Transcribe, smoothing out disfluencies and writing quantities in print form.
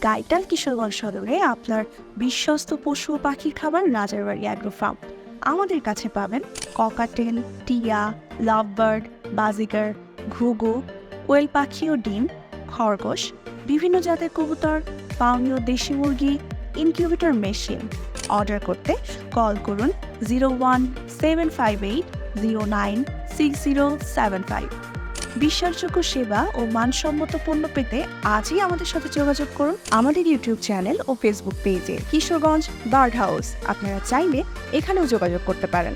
গাইটাল কিশোরগঞ্জ সদরে আপনার বিশ্বস্ত পশু ও পাখির খাবার রাজারবাড়ি অ্যাগ্রো ফার্ম। আমাদের কাছে পাবেন ককাটেল, টিয়া, লাভবার্ড, বাজিগার, ঘুঘু, কোয়েল পাখি ও ডিম, খরগোশ, বিভিন্ন জাতের কবুতর, ফার্মি ও দেশি মুরগি, ইনকিউবেটর মেশিন। অর্ডার করতে কল করুন 0178096075। বিশ্বাসযোগ্য সেবা ও মানসম্মত পণ্য পেতে আজই আমাদের সাথে যোগাযোগ করুন আমাদের ইউটিউব চ্যানেল ও ফেসবুক পেজে কিশোরগঞ্জ বার্ড হাউস। আপনারা চাইলে এখানেও যোগাযোগ করতে পারেন।